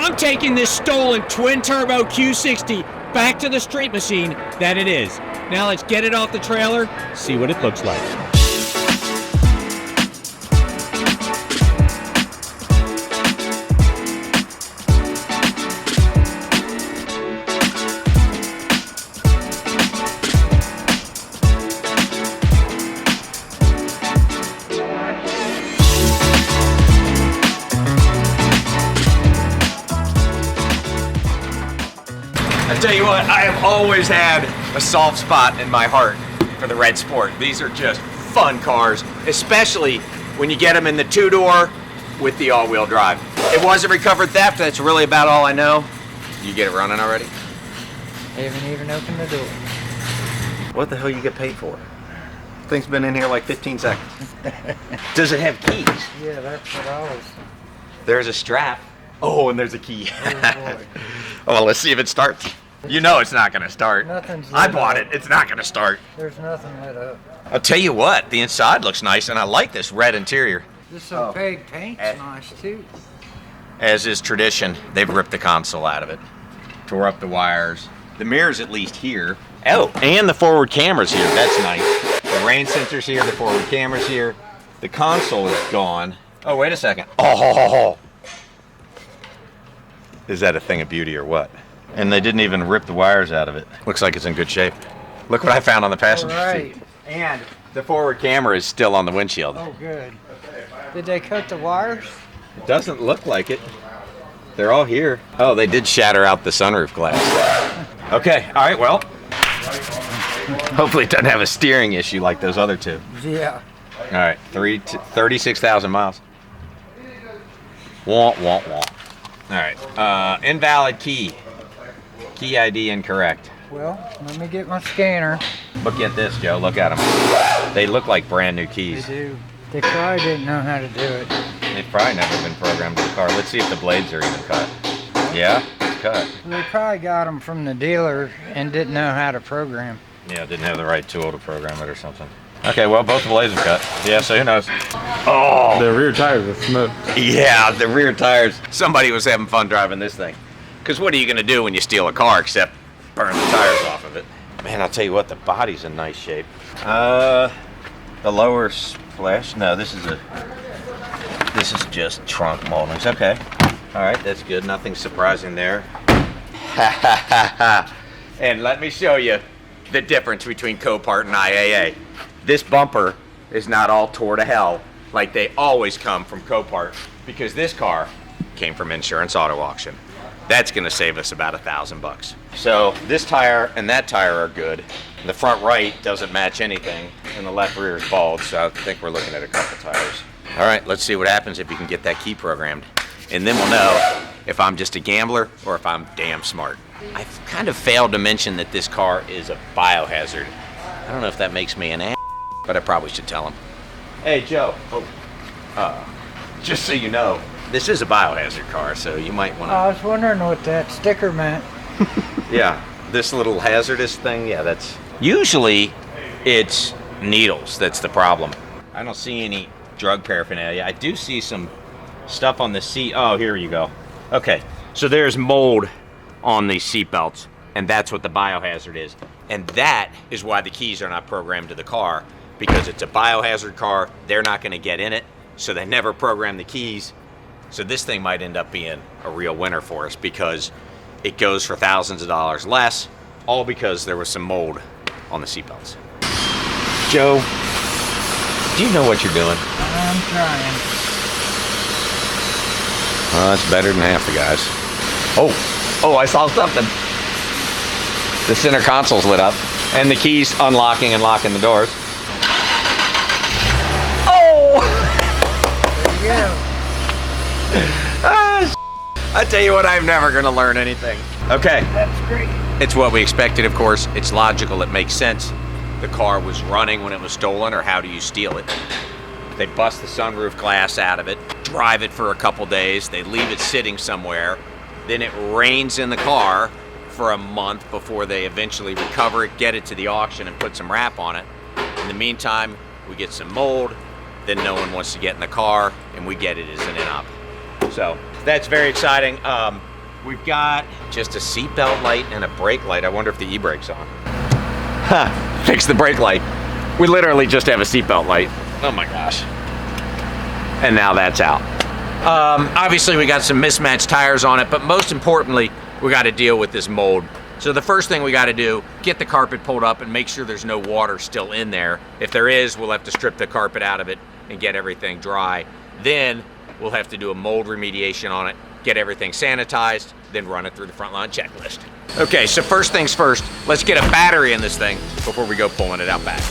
I'm taking this stolen twin-turbo Q60 back to the street machine that it is. Now let's get it off the trailer, see what it looks like. I tell you what, I have always had a soft spot in my heart for the Red Sport. These are just fun cars, especially when you get them in the two-door with the all-wheel drive. It wasn't recovered theft, that's really about all I know. You get it running already? I haven't even opened the door. What the hell you get paid for? Thing's been in here like 15 seconds. Does it have keys? Yeah, that's what I was. There's a strap. Oh, and there's a key. Oh, boy. Oh, well, let's see if it starts. You know it's not gonna start. Nothing's lit I bought up. it, it's not gonna start. There's nothing lit up. I'll tell you what, the inside looks nice and I like this red interior. This opaque paint's nice too. As is tradition, they've ripped the console out of it. Tore up the wires. The mirror's at least here. Oh, and the forward camera's here, that's nice. The rain sensor's here, the forward camera's here. The console is gone. Oh, wait a second. Oh, is that a thing of beauty or what? And they didn't even rip the wires out of it. Looks like it's in good shape. Look what I found on the passenger seat. And the forward camera is still on the windshield. Oh, good. Did they cut the wires? It doesn't look like it. They're all here. Oh, they did shatter out the sunroof glass. Okay, all right, well. Hopefully it doesn't have a steering issue like those other two. Yeah. All right, 36,000 miles. Wah, wah, wah. All right, invalid key. Key ID incorrect. Well, let me get my scanner. Look at this, Joe. Look at them. They look like brand new They keys. do. They probably didn't know how to do it. They've probably never been programmed to the car. Let's see if the blades are even cut. Yeah, it's cut. They probably got them from the dealer and didn't know how to program. Yeah, didn't have the right tool to program it or something. Okay, well, both the blades are cut. Yeah, so who knows? Oh! The rear tires are smoked. Yeah, the rear tires. Somebody was having fun driving this thing. Because what are you going to do when you steal a car except burn the tires off of it? Man, I'll tell you what, the body's in nice shape. The lower splash, no, this is just trunk moldings. Okay, all right, that's good. Nothing surprising there. And let me show you the difference between Copart and IAA. This bumper is not all tore to hell like they always come from Copart, because this car came from Insurance Auto Auction. That's gonna save us about $1,000. So this tire and that tire are good. The front right doesn't match anything, and the left rear is bald, so I think we're looking at a couple tires. All right, let's see what happens if you can get that key programmed. And then we'll know if I'm just a gambler or if I'm damn smart. I've kind of failed to mention that this car is a biohazard. I don't know if that makes me an ass, but I probably should tell him. Hey, Joe. Just so you know, this is a biohazard car, so you might want to... I was wondering what that sticker meant. Yeah, this little hazardous thing, yeah, that's... Usually, it's needles that's the problem. I don't see any drug paraphernalia. I do see some stuff on the seat. Oh, here you go. Okay, so there's mold on these seat belts, and that's what the biohazard is. And that is why the keys are not programmed to the car, because it's a biohazard car. They're not going to get in it, so they never program the keys. So this thing might end up being a real winner for us, because it goes for thousands of dollars less, all because there was some mold on the seatbelts. Joe, do you know what you're doing? I'm trying. Well, that's better than half the guys. Oh, I saw something. The center console's lit up, and the keys unlocking and locking the doors. Oh! There you go. I tell you what, I'm never gonna learn anything. Okay. That's great. It's what we expected, of course. It's logical, it makes sense. The car was running when it was stolen, or how do you steal it? They bust the sunroof glass out of it, drive it for a couple days, they leave it sitting somewhere, then it rains in the car for a month before they eventually recover it, get it to the auction, and put some wrap on it. In the meantime, we get some mold, then no one wants to get in the car, and we get it as an in-op. So that's very exciting. We've got just a seatbelt light and a brake light. I wonder if the e-brake's on. Ha! Fix the brake light. We literally just have a seatbelt light. Oh my gosh. And now that's out. Obviously we got some mismatched tires on it, but most importantly, we got to deal with this mold. So the first thing we got to do, get the carpet pulled up and make sure there's no water still in there. If there is, we'll have to strip the carpet out of it and get everything dry. Then we'll have to do a mold remediation on it, get everything sanitized, then run it through the front line checklist. Okay, so first things first, let's get a battery in this thing before we go pulling it out back.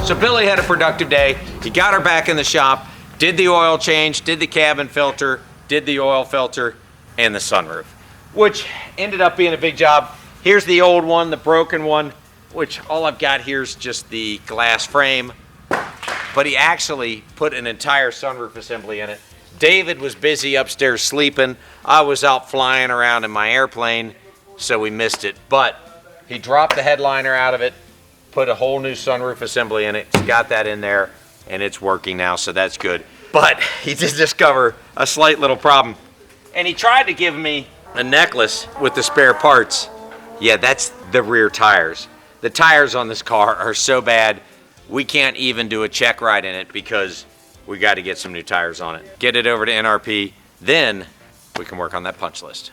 So Billy had a productive day. He got her back in the shop, did the oil change, did the cabin filter, did the oil filter, and the sunroof, which ended up being a big job. Here's the old one, the broken one, which all I've got here is just the glass frame, but he actually put an entire sunroof assembly in it. David was busy upstairs sleeping. I was out flying around in my airplane, so we missed it, but he dropped the headliner out of it, put a whole new sunroof assembly in it. He's got that in there and it's working now, so that's good. But he did discover a slight little problem. And he tried to give me a necklace with the spare parts. Yeah, that's the rear tires. The tires on this car are so bad, we can't even do a check ride in it because we got to get some new tires on it. Get it over to NRP, then we can work on that punch list.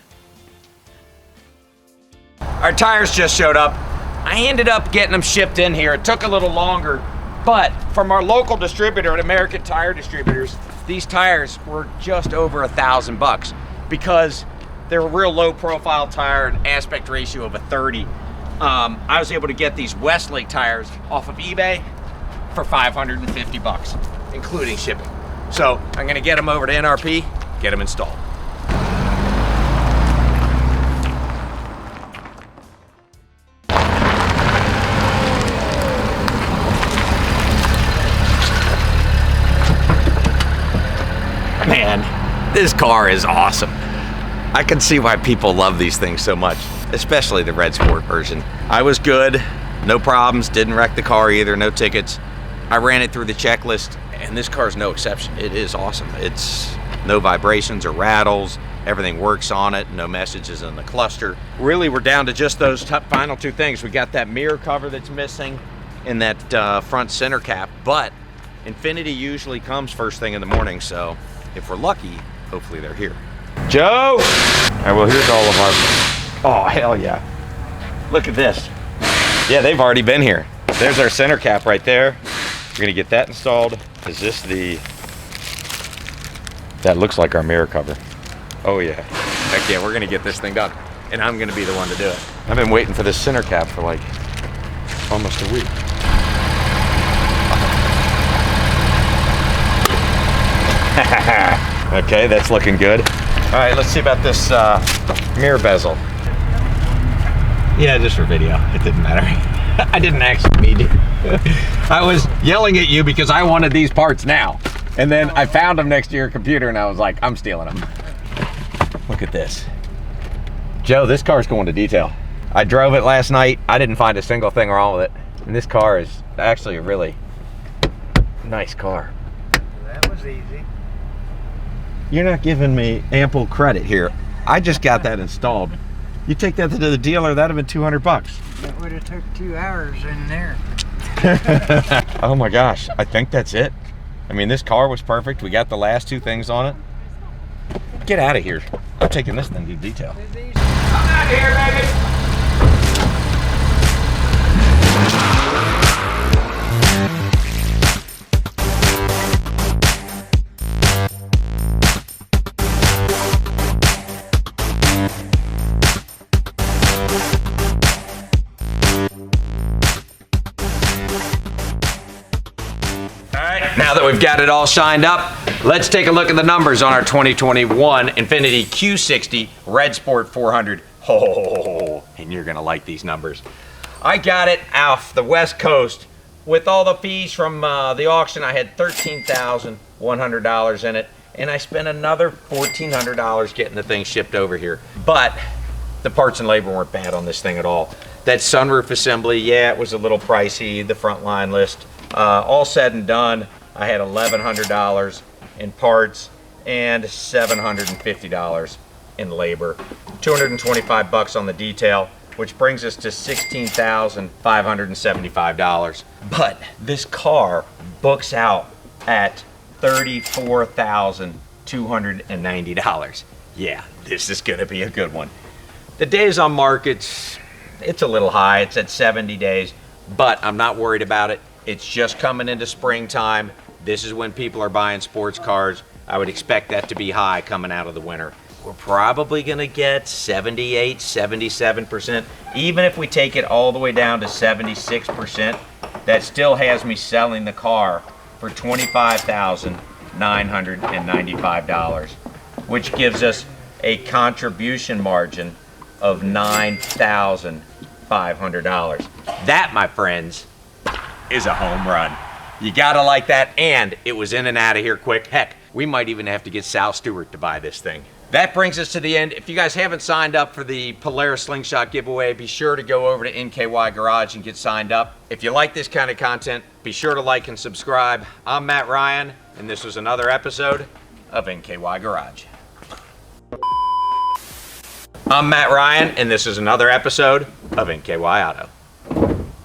Our tires just showed up. I ended up getting them shipped in here. It took a little longer, but from our local distributor at American Tire Distributors, these tires were just over $1,000 because they're a real low profile tire, an aspect ratio of a 30. I was able to get these Westlake tires off of eBay for $550, including shipping. So I'm gonna get them over to NRP, get them installed. Man, this car is awesome. I can see why people love these things so much, especially the Red Sport version. I was good, no problems, didn't wreck the car either, no tickets. I ran it through the checklist, and this car is no exception. It is awesome. It's no vibrations or rattles, everything works on it, no messages in the cluster. Really, we're down to just those final two things. We got that mirror cover that's missing and that front center cap, but Infiniti usually comes first thing in the morning, so if we're lucky, hopefully they're here. Joe! All right, well, here's all of our... Oh, hell yeah. Look at this. Yeah, they've already been here. There's our center cap right there. We're gonna get that installed. Is this the... That looks like our mirror cover. Oh yeah. Heck yeah, we're gonna get this thing done. And I'm gonna be the one to do it. I've been waiting for this center cap for like almost a week. Okay, that's looking good. All right, let's see about this mirror bezel. Yeah, just for video. It didn't matter. I didn't actually need it. I was yelling at you because I wanted these parts now. And then I found them next to your computer and I was like, I'm stealing them. Look at this. Joe, this car's going to detail. I drove it last night. I didn't find a single thing wrong with it. And this car is actually a really nice car. That was easy. You're not giving me ample credit here. I just got that installed. You take that to the dealer, that'd have been $200. That would have took 2 hours in there. Oh my gosh, I think that's it. I mean, this car was perfect. We got the last two things on it. Get out of here. I'm taking this thing to detail. I'm out of here, baby. Now that we've got it all shined up, let's take a look at the numbers on our 2021 Infiniti Q60 Red Sport 400. Oh, and you're gonna like these numbers. I got it off the West Coast with all the fees from the auction. I had $13,100 in it, and I spent another $1,400 getting the thing shipped over here. But the parts and labor weren't bad on this thing at all. That sunroof assembly, yeah, it was a little pricey, the front line list. All said and done, I had $1,100 in parts and $750 in labor. 225 bucks on the detail, which brings us to $16,575. But this car books out at $34,290. Yeah, this is gonna be a good one. The days on market, it's a little high. It's at 70 days, but I'm not worried about it. It's just coming into springtime. This is when people are buying sports cars. I would expect that to be high coming out of the winter. We're probably gonna get 78, 77%. Even if we take it all the way down to 76%, that still has me selling the car for $25,995, which gives us a contribution margin of $9,500. That, my friends, is a home run. You gotta like that, and it was in and out of here quick. Heck, we might even have to get Sal Stewart to buy this thing. That brings us to the end. If you guys haven't signed up for the Polaris Slingshot giveaway, be sure to go over to NKY Garage and get signed up. If you like this kind of content, be sure to like and subscribe. I'm Matt Ryan, and this was another episode of NKY Garage. I'm Matt Ryan, and this is another episode of NKY Auto.